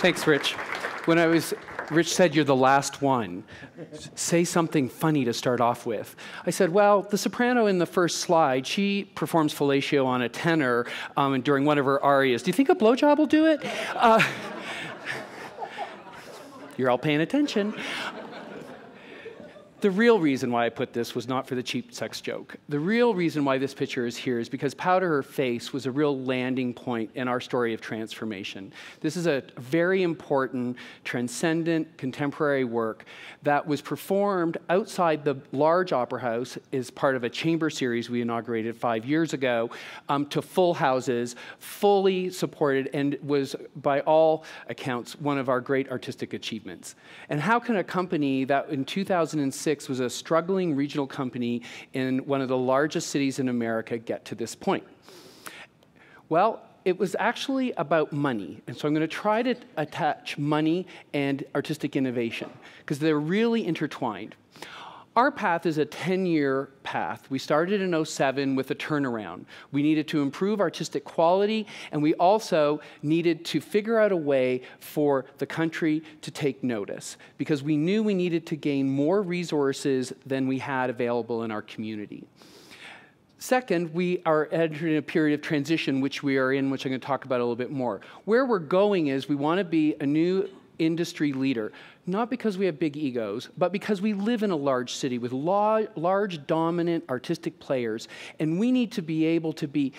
Thanks, Rich. Rich said you're the last one. Say something funny to start off with. I said, well, the soprano in the first slide, she performs fellatio on a tenor during one of her arias. Do you think a blowjob will do it? You're all paying attention. The real reason why I put this was not for the cheap sex joke. The real reason why this picture is here is because Powder Her Face was a real landing point in our story of transformation. This is a very important, transcendent, contemporary work that was performed outside the large opera house as part of a chamber series we inaugurated 5 years ago to full houses, fully supported, and was, by all accounts, one of our great artistic achievements. And how can a company that in 2006 was a struggling regional company in one of the largest cities in America get to this point? Well, it was actually about money. And so I'm going to try to attach money and artistic innovation because they're really intertwined. Our path is a 10-year path. We started in '07 with a turnaround. We needed to improve artistic quality, and we also needed to figure out a way for the country to take notice, because we knew we needed to gain more resources than we had available in our community. Second, we are entering a period of transition, which we are in, which I'm going to talk about a little bit more. Where we're going is we want to be a new industry leader, not because we have big egos, but because we live in a large city with large, dominant artistic players, and we need to be able to be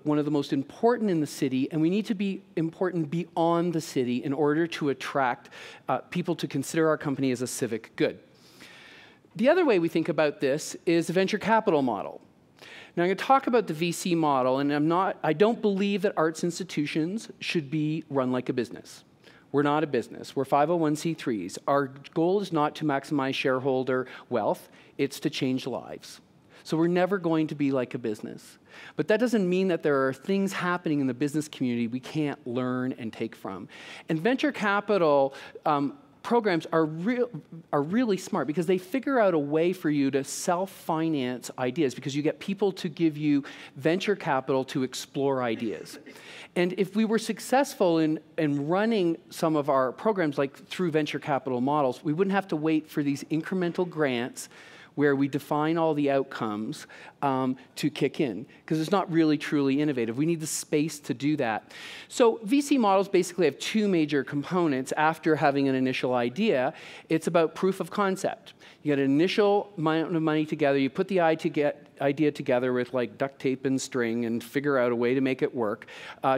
one of the most important in the city, and we need to be important beyond the city in order to attract people to consider our company as a civic good. The other way we think about this is the venture capital model. Now, I'm going to talk about the VC model, and I don't believe that arts institutions should be run like a business. We're not a business. We're 501c3s. Our goal is not to maximize shareholder wealth. It's to change lives. So we're never going to be like a business. But that doesn't mean that there are things happening in the business community we can't learn and take from. And venture capital programs are really smart because they figure out a way for you to self-finance ideas, because you get people to give you venture capital to explore ideas. And if we were successful in running some of our programs like through venture capital models, we wouldn't have to wait for these incremental grants where we define all the outcomes to kick in, because it's not really truly innovative. We need the space to do that. So VC models basically have two major components after having an initial idea. It's about proof of concept. You get an initial amount of money together, you put the idea together with like duct tape and string and figure out a way to make it work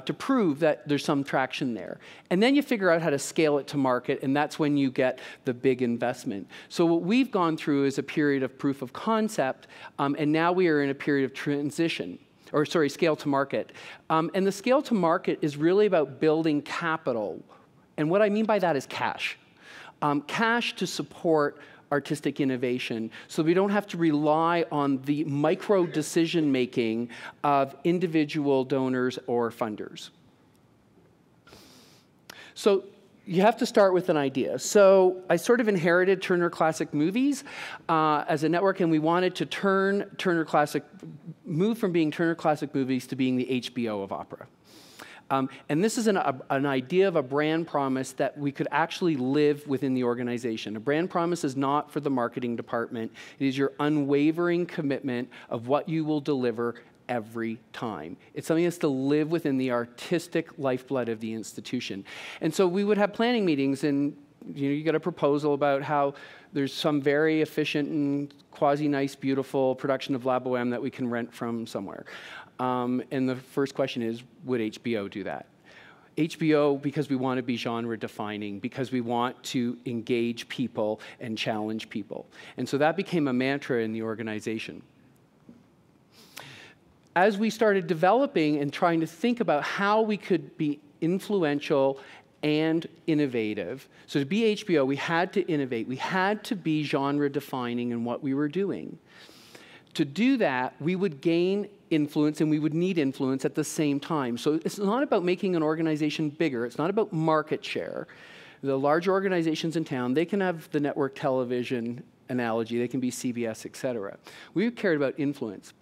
to prove that there's some traction there. And then you figure out how to scale it to market, and that's when you get the big investment. So what we've gone through is a period of proof of concept, and now we are in a period of transition, or sorry, scale to market. And the scale to market is really about building capital. And what I mean by that is cash. Cash to support artistic innovation, so we don't have to rely on the micro decision-making of individual donors or funders. So you have to start with an idea. So I sort of inherited Turner Classic Movies as a network, and we wanted to move from being Turner Classic Movies to being the HBO of opera. And this is an idea of a brand promise that we could actually live within the organization. A brand promise is not for the marketing department. It is your unwavering commitment of what you will deliver every time. It's something that's to live within the artistic lifeblood of the institution. And so we would have planning meetings, and you get a proposal about how there's some very efficient and quasi-nice, beautiful production of La Boheme that we can rent from somewhere. And the first question is, would HBO do that? HBO, because we want to be genre defining, because we want to engage people and challenge people. And so that became a mantra in the organization. As we started developing and trying to think about how we could be influential and innovative, so to be HBO, we had to innovate. We had to be genre defining in what we were doing. To do that, we would gain influence and we would need influence at the same time. So it's not about making an organization bigger. It's not about market share. The large organizations in town, they can have the network television analogy. They can be CBS, et cetera. We cared about influence.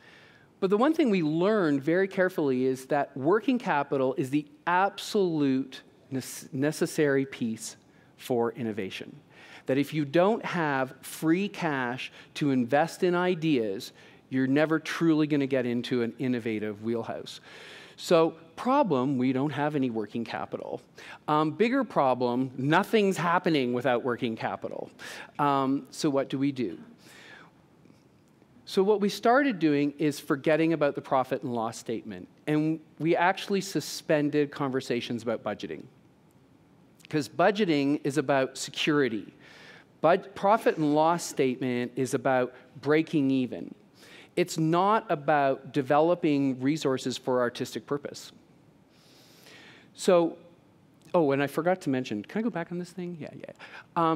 But the one thing we learned very carefully is that working capital is the absolute necessary piece for innovation. That if you don't have free cash to invest in ideas, you're never truly going to get into an innovative wheelhouse. So problem, we don't have any working capital. Bigger problem, nothing's happening without working capital. So what do? So what we started doing is forgetting about the profit and loss statement. And we actually suspended conversations about budgeting. Because budgeting is about security. But profit and loss statement is about breaking even. It's not about developing resources for artistic purpose. So, oh, and I forgot to mention, can I go back on this thing? Yeah.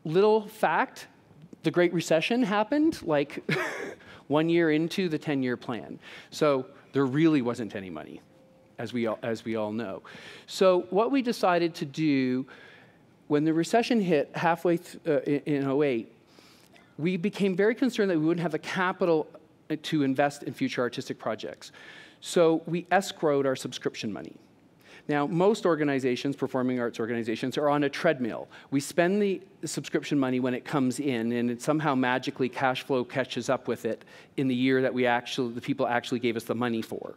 Little fact, the Great Recession happened like 1 year into the 10-year plan. So there really wasn't any money, as we all know. So what we decided to do when the recession hit halfway in 08, we became very concerned that we wouldn't have the capital to invest in future artistic projects. So we escrowed our subscription money. Now, most organizations, performing arts organizations, are on a treadmill. We spend the subscription money when it comes in, and it somehow magically cash flow catches up with it in the year that the people actually gave us the money for.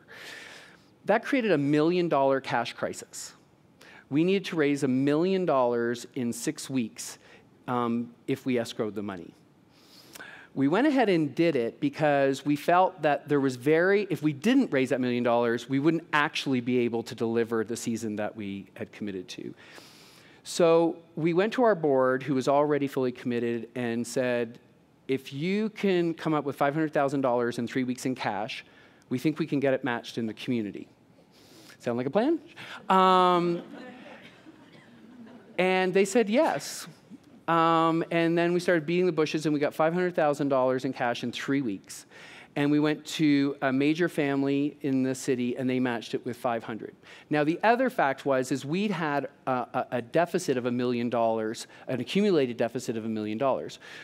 That created a $1 million cash crisis. We needed to raise $1 million in 6 weeks if we escrowed the money. We went ahead and did it because we felt that there was if we didn't raise that $1 million, we wouldn't actually be able to deliver the season that we had committed to. So we went to our board, who was already fully committed, and said, if you can come up with $500,000 in 3 weeks in cash, we think we can get it matched in the community. Sound like a plan? And they said yes. And then we started beating the bushes, and we got $500,000 in cash in 3 weeks. And we went to a major family in the city, and they matched it with $500,000. Now, the other fact is we'd had a deficit of $1 million, an accumulated deficit of $1 million.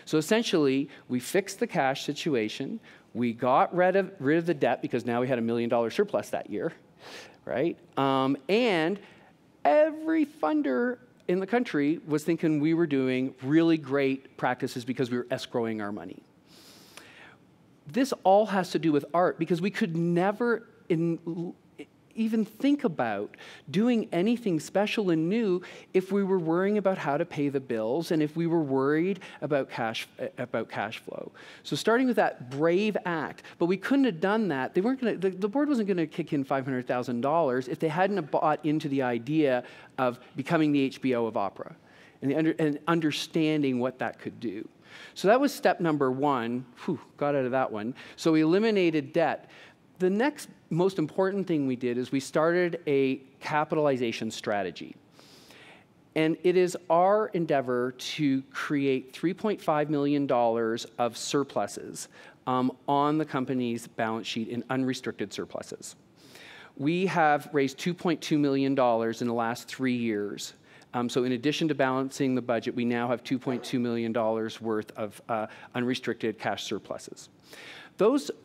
So essentially, we fixed the cash situation. We got rid of the debt because now we had $1 million surplus that year, right? And every funder in the country was thinking we were doing really great practices because we were escrowing our money. This all has to do with art because we could never even think about doing anything special and new if we were worrying about how to pay the bills and if we were worried about cash flow. So starting with that brave act, but we couldn't have done that. They weren't going to, the board wasn't going to kick in $500,000 if they hadn't bought into the idea of becoming the HBO of opera and understanding what that could do. So that was step number one. Whew, got out of that one. So we eliminated debt. The next most important thing we did is we started a capitalization strategy. And it is our endeavor to create $3.5 million of surpluses on the company's balance sheet in unrestricted surpluses. We have raised $2.2 million in the last 3 years. So in addition to balancing the budget, we now have $2.2 million worth of unrestricted cash surpluses.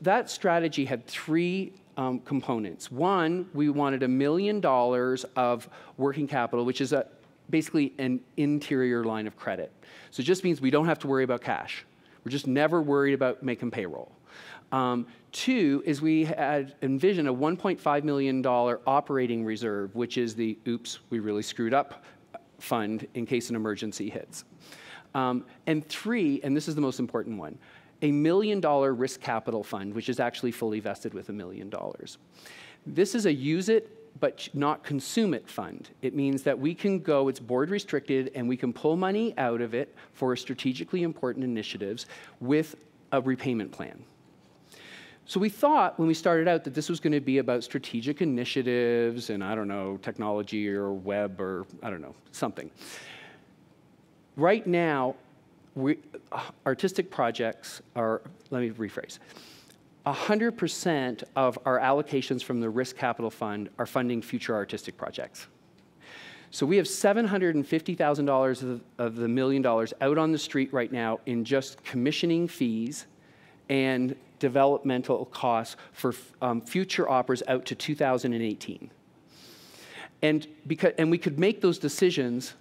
That strategy had three components. One, we wanted $1 million of working capital, which is basically an interior line of credit. So it just means we don't have to worry about cash. We're just never worried about making payroll. Two is we had envisioned a $1.5 million operating reserve, which is the oops, we really screwed up fund in case an emergency hits. And three, and this is the most important one, $1 million risk capital fund, which is actually fully vested with $1 million. This is a use it but not consume it fund. It means that we can go, it's board restricted, and we can pull money out of it for strategically important initiatives with a repayment plan. So we thought when we started out that this was going to be about strategic initiatives and, I don't know, technology or web or, I don't know, something. Right now, artistic projects are, let me rephrase, 100% of our allocations from the Risk Capital Fund are funding future artistic projects. So we have $750,000 of the $1 million out on the street right now in just commissioning fees and developmental costs for future operas out to 2018. And we could make those decisions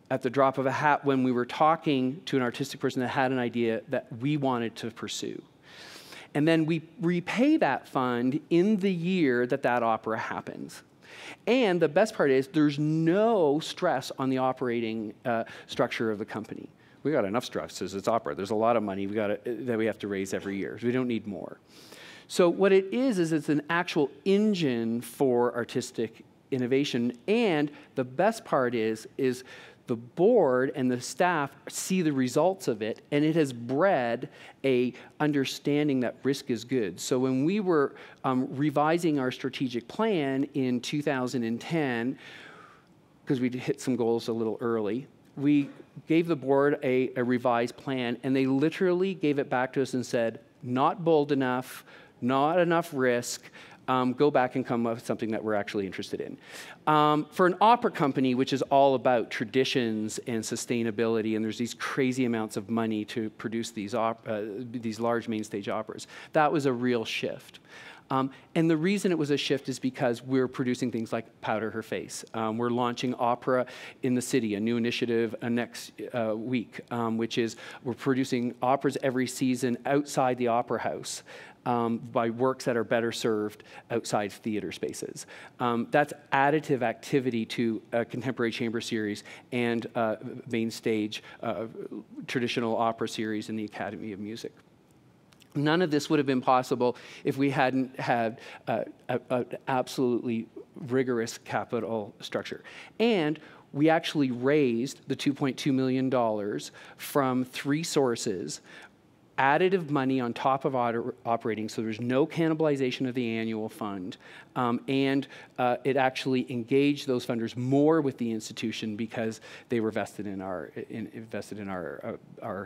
at the drop of a hat when we were talking to an artistic person that had an idea that we wanted to pursue. And then we repay that fund in the year that that opera happens. And the best part is there's no stress on the operating structure of the company. We got enough stress as it's opera. There's a lot of money that we have to raise every year. So we don't need more. So what it is it's an actual engine for artistic innovation. And the best part is the board and the staff see the results of it, and it has bred a understanding that risk is good. So when we were revising our strategic plan in 2010, because we hit some goals a little early, we gave the board a revised plan, and they literally gave it back to us and said, not bold enough, not enough risk, go back and come up with something that we're actually interested in. For an opera company, which is all about traditions and sustainability, and there's these crazy amounts of money to produce these large main stage operas, that was a real shift. And the reason it was a shift is because we're producing things like Powder Her Face. We're launching opera in the city, a new initiative next week, which is we're producing operas every season outside the opera house. By works that are better served outside theater spaces. That's additive activity to a contemporary chamber series and main stage traditional opera series in the Academy of Music. None of this would have been possible if we hadn't had an absolutely rigorous capital structure. And we actually raised the $2.2 million from 3 sources, additive money on top of operating, so there's no cannibalization of the annual fund, and it actually engaged those funders more with the institution because they were invested in our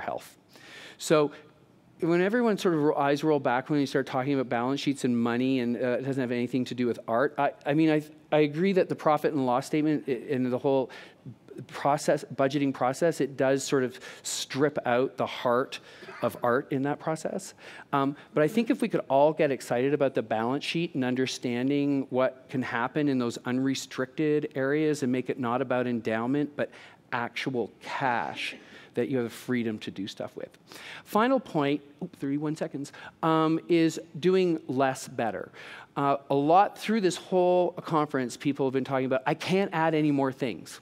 health. So when everyone sort of eyes roll back when you start talking about balance sheets and money, and it doesn't have anything to do with art, I mean, I agree that the profit and loss statement and the whole budgeting process, it does sort of strip out the heart of art in that process. But I think if we could all get excited about the balance sheet and understanding what can happen in those unrestricted areas and make it not about endowment, but actual cash that you have the freedom to do stuff with. Final point, 31 seconds, is doing less better. A lot through this whole conference, people have been talking about, I can't add any more things.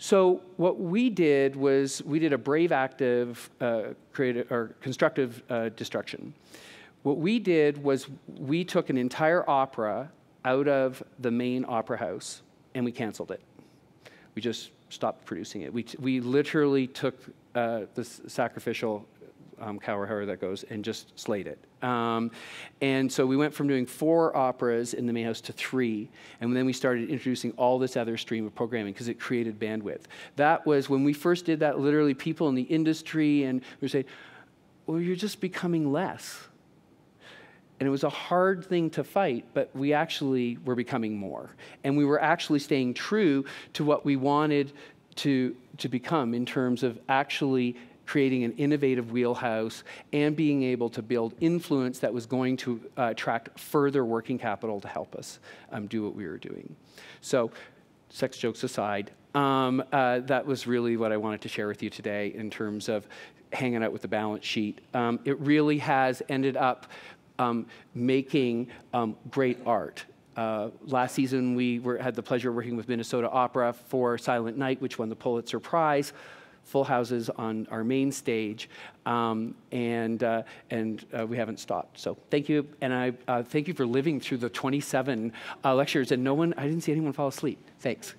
So what we did was we did a brave, active, constructive destruction. What we did was we took an entire opera out of the main opera house and we canceled it. We just stopped producing it. We literally took the sacrificial cow or however that goes and just slayed it. And so we went from doing 4 operas in the main house to 3, and then we started introducing all this other stream of programming because it created bandwidth. That was, when we first did that, literally people in the industry, and we were saying, well, you're just becoming less. And it was a hard thing to fight, but we actually were becoming more. And we were actually staying true to what we wanted to become in terms of actually creating an innovative wheelhouse and being able to build influence that was going to attract further working capital to help us do what we were doing. So, sex jokes aside, that was really what I wanted to share with you today in terms of hanging out with the balance sheet. It really has ended up making great art. Last season, we had the pleasure of working with Minnesota Opera for Silent Night, which won the Pulitzer Prize. Full houses on our main stage, and we haven't stopped. So thank you, and I thank you for living through the 27 lectures, and I didn't see anyone fall asleep. Thanks.